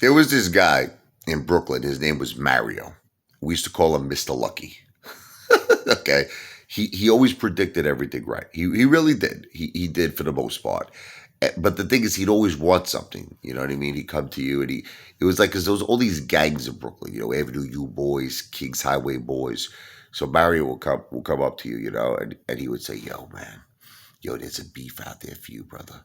There was this guy in Brooklyn. His name was Mario. We used to call him Mr. Lucky. Okay. He always predicted everything right. He really did. He did for the most part. But the thing is, he'd always want something. You know what I mean? He'd come to you, and it was like, because there was all these gangs in Brooklyn. Avenue U boys, Kings Highway boys. So Mario will come up to you, and he would say, "Yo, man, yo, there's a beef out there for you, brother."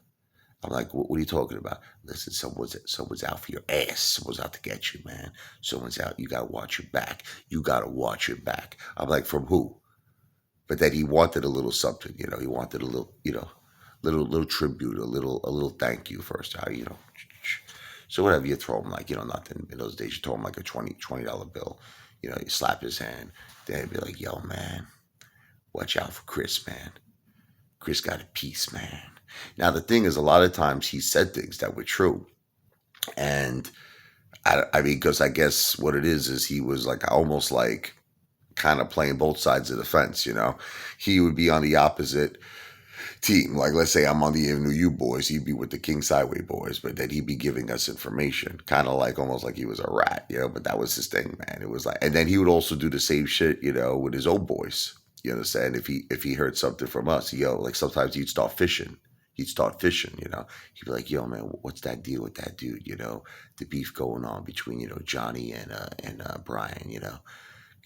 I'm like, what are you talking about? Listen, someone's out for your ass. Someone's out to get you, man. Someone's out. You gotta watch your back. You gotta watch your back. I'm like, from who? But then he wanted a little something. He wanted a little, little tribute, a little thank you first. So whatever you throw him, like, nothing. In those days, you throw him like a $20 bill. You slap his hand. Then he'd be like, "Yo, man, watch out for Chris, man. Chris got a piece, man." Now the thing is, a lot of times he said things that were true, and I mean, because I guess what it is he was like almost like kind of playing both sides of the fence. He would be on the opposite team. Like, let's say I'm on the Avenue U boys, he'd be with the Kings Highway boys, but then he'd be giving us information, kind of like almost like he was a rat, But that was his thing, man. It was like, and then he would also do the same shit, with his own boys. You understand? If he heard something from us, like sometimes he'd start fishing. He'd be like, "Yo, man, what's that deal with that dude? The beef going on between Johnny and Brian.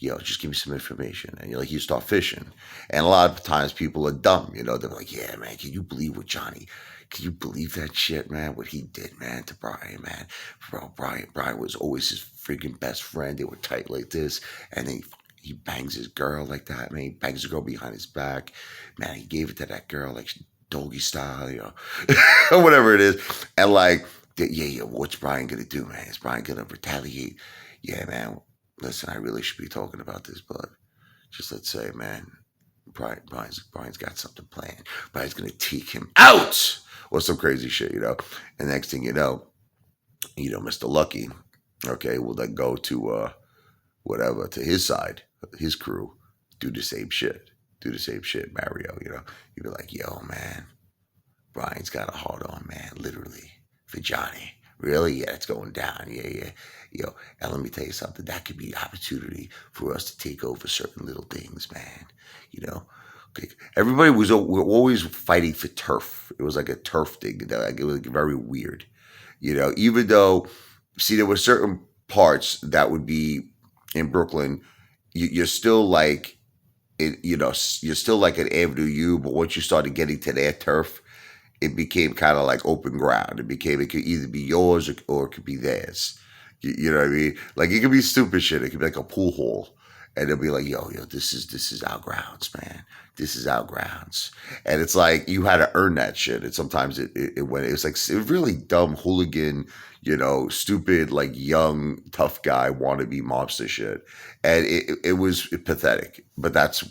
Just give me some information." And you start fishing, and a lot of times people are dumb. They're like, "Yeah, man, can you believe what Johnny? Can you believe that shit, man? What he did, man, to Brian, man? Bro, Brian was always his freaking best friend. They were tight like this, and then he bangs his girl like that, man. He bangs the girl behind his back, man. He gave it to that girl like doggy style, or whatever it is." And like, yeah, what's Brian gonna do, man? Is Brian gonna retaliate? Yeah, man. Listen, I really should be talking about this, but just let's say, man, Brian's got something planned. Brian's gonna take him out or some crazy shit. And next thing Mr. Lucky, okay, will then go to whatever, to his side, his crew, do the same shit. Do the same shit, Mario, You'd be like, "Yo, man, Brian's got a hard on, man, literally, for Johnny." Really? Yeah, it's going down. Yeah, yeah. And let me tell you something. That could be an opportunity for us to take over certain little things, man. You know, okay. Everybody we're always fighting for turf. It was like a turf thing. Like, it was like very weird. Even though, see, there were certain parts that would be in Brooklyn. You're still like, you're still like an Avenue U, but once you started getting to their turf, it became kind of like open ground. It could either be yours or it could be theirs. You know what I mean? Like, it could be stupid shit. It could be like a pool hall, and they'll be like, "Yo, this is our grounds, man. This is our grounds." And it's like you had to earn that shit. And sometimes it went. It was like really dumb hooligan, stupid, like young tough guy wannabe mobster shit, and it was pathetic. But that's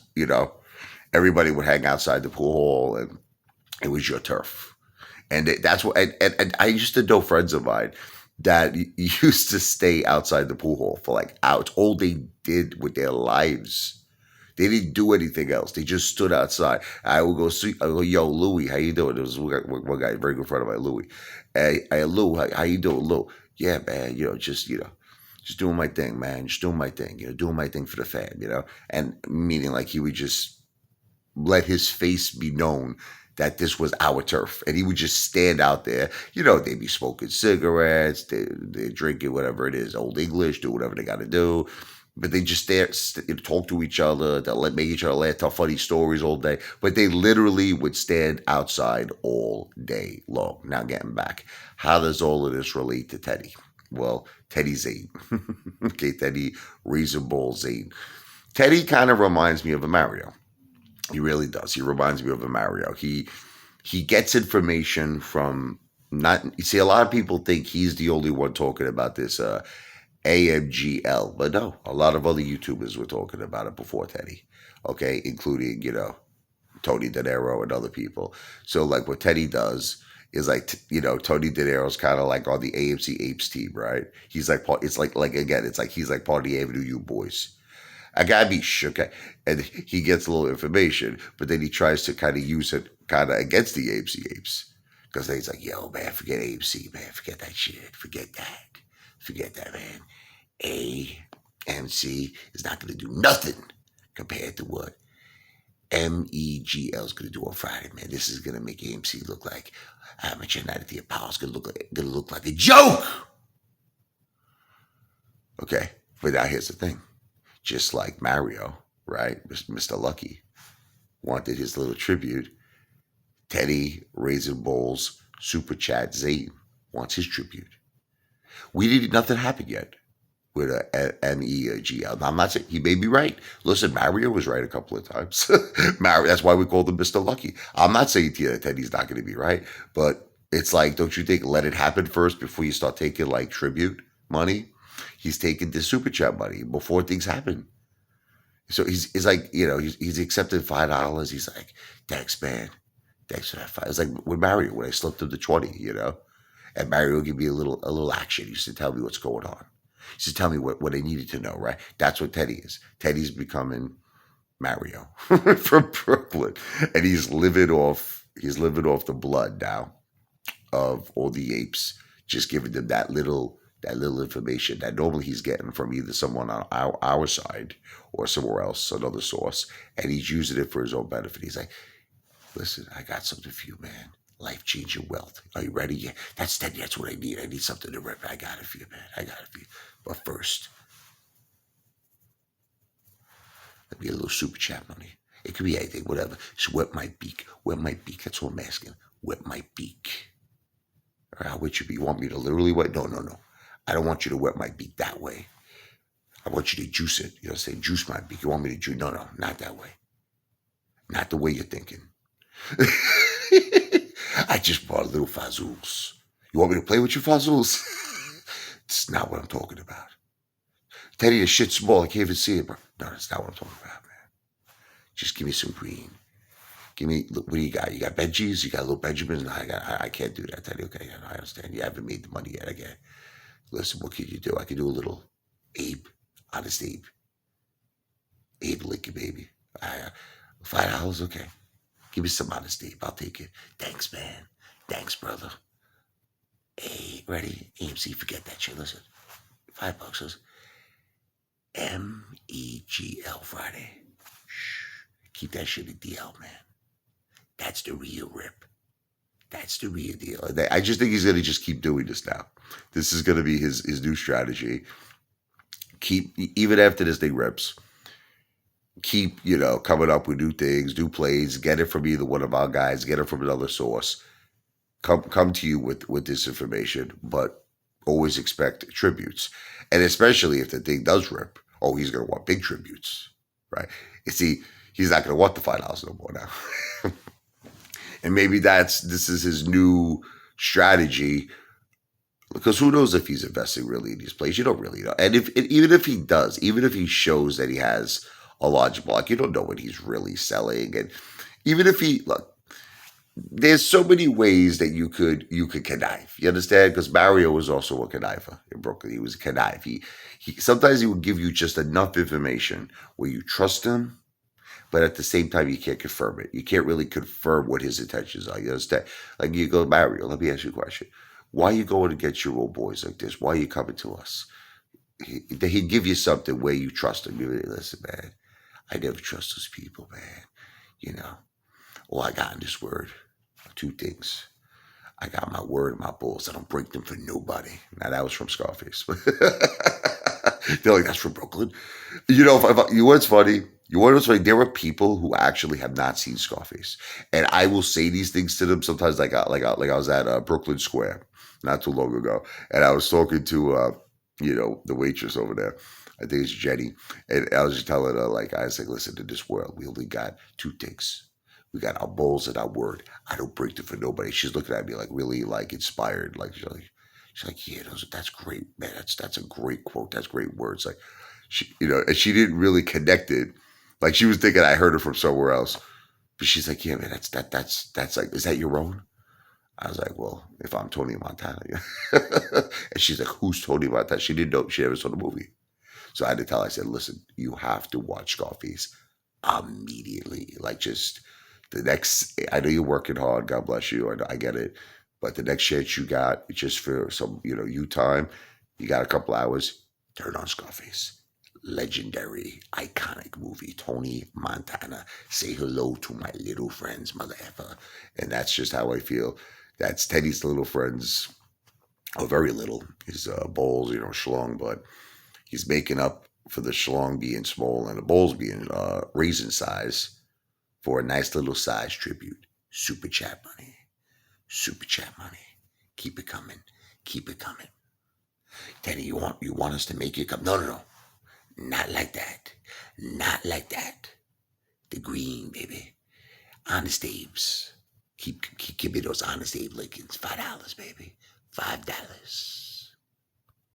everybody would hang outside the pool hall, and it was your turf. And that's what, and I used to know friends of mine that used to stay outside the pool hall for like hours. All they did with their lives. They didn't do anything else. They just stood outside. I would go see, I go, "Yo, Louie, how you doing?" There was one guy, a very good friend of mine, Louie. Hey, Lou, how you doing, Lou? "Yeah, man, just doing my thing, man. Just doing my thing, doing my thing for the fam. And meaning like he would just let his face be known that this was our turf. And he would just stand out there. They'd be smoking cigarettes, they're drinking whatever it is, Old English, do whatever they got to do. But they just talk to each other, they'll make each other laugh, tell funny stories all day. But they literally would stand outside all day long. Now, getting back, how does all of this relate to Teddy? Well, Teddy Zane. Okay, Teddy Raisin Zane. Teddy kind of reminds me of a Mario. He really does. He reminds me of a Mario. He gets information from not. You see, a lot of people think he's the only one talking about this AMGL, but no, a lot of other YouTubers were talking about it before Teddy. Okay, including Tony De Niro and other people. So like what Teddy does is like Tony De Niro's kind of like on the AMC Apes team, right? He's like part. It's like again, it's like he's like part of the Avenue U boys. I gotta be shook. And he gets a little information, but then he tries to kind of use it kind of against the AMC Apes. Because he's like, "Yo, man, forget AMC, man. Forget that shit. Forget that. Forget that, man. AMC is not going to do nothing compared to what MEGL is going to do on Friday, man. This is going to make AMC look like Amateur Night at the Apollo. It's going to look like a joke. Okay, but now here's the thing. Just like Mario, right? Mr. Lucky wanted his little tribute. Teddy, Raisin Bowls, Super Chat, Zane wants his tribute. Nothing happened yet with a MEGL. Now, I'm not saying he may be right. Listen, Mario was right a couple of times. Mario, that's why we called him Mr. Lucky. I'm not saying to you that Teddy's not going to be right, but it's like, don't you think, let it happen first before you start taking like tribute money? He's taking the Super Chat money before things happen. So he's like, he's accepted $5. He's like, thanks, man. Thanks for that $5. It's like with Mario when I slipped him the 20, and Mario would give me a little action. He used to tell me what's going on. He used to tell me what I needed to know, right? That's what Teddy is. Teddy's becoming Mario from Brooklyn, and he's living off the blood now of all the apes, just giving them that little information that normally he's getting from either someone on our side or somewhere else, another source, and he's using it for his own benefit. He's like, listen, I got something for you, man. Life-changing wealth. Are you ready? Yeah, that's what I need. I need something to rip. I got it for you, man. I got it for you. But first, let me get a little Super Chat money. It could be anything, whatever. Just wet my beak. Wet my beak. That's what I'm asking. Wet my beak. Or how would you be? You want me to literally wet? No. I don't want you to wet my beak that way. I want you to juice it. Say juice my beak. You want me to juice? No, not that way. Not the way you're thinking. I just bought a little fazools. You want me to play with your fazools? It's not what I'm talking about. Teddy, the shit's small. I can't even see it, bro. No, that's not what I'm talking about, man. Just give me some green. Look, what do you got? You got Benjis? You got little Benjamins? No, I can't do that, Teddy. Okay, I understand. You haven't made the money yet. Again. Listen, what can you do? I can do a little Abe, honest Abe. Abe Lincoln, baby. $5, okay. Give me some honest Abe. I'll take it. Thanks, man. Thanks, brother. Hey, ready? AMC, forget that shit. Listen, $5. Listen. MEGL Friday. Shh. Keep that shit in DL, man. That's the real rip. That's the real deal. I just think he's going to just keep doing this now. This is going to be his new strategy. Even after this thing rips, keep, coming up with new things, new plays, get it from either one of our guys, get it from another source. Come to you with this information, but always expect tributes. And especially if the thing does rip, he's going to want big tributes, right? You see, he's not going to want the $5 no more now. And maybe this is his new strategy, because who knows if he's investing really in these plays? You don't really know. And even if he does, even if he shows that he has a large block, you don't know what he's really selling. And even if there's so many ways that you could connive. You understand? Because Mario was also a conniver in Brooklyn. He was a connive. He sometimes he would give you just enough information where you trust him, but at the same time, you can't confirm it. You can't really confirm what his intentions are. You understand? Like you go, Mario, let me ask you a question. Why are you going against your old boys like this? Why are you coming to us? He'd give you something where you trust him. Listen, man, I never trust those people, man. All I got in this word are two things. I got my word and my balls. I don't break them for nobody. Now, that was from Scarface. They're like, that's from Brooklyn. You know what's funny? There are people who actually have not seen Scarface, and I will say these things to them sometimes. Like I was at Brooklyn Square not too long ago, and I was talking to the waitress over there. I think it's Jenny, and I was just telling her, I was like, listen, to this world, we only got two things. We got our bowls and our word. I don't break them for nobody. She's looking at me really inspired. She's like, yeah, that's great, man. That's a great quote. That's great words. Like, and she didn't really connect it. Like, she was thinking I heard it from somewhere else. But she's like, yeah, man, that's like, is that your own? I was like, well, if I'm Tony Montana. And she's like, who's Tony Montana? She didn't know. She never saw the movie. So I had to tell her, I said, listen, you have to watch Scarface immediately. Just the next, I know you're working hard. God bless you. I get it. But the next chance you got, just for some, you time, You got a couple hours, turn on Scarface. Legendary, iconic movie. Tony Montana. Say hello to my little friends, mother effer. And that's just how I feel. That's Teddy's little friends. Oh, very little. His bowls, schlong, but he's making up for the schlong being small and the bowls being raisin size for a nice little size tribute. Super chat money. Super chat money. Keep it coming. Keep it coming. Teddy, you want us to make it come? No, no, no. Not like that. Not like that. The green, baby. Honest Abe's. Keep give me those Honest Abe Lincolns. $5, baby. $5.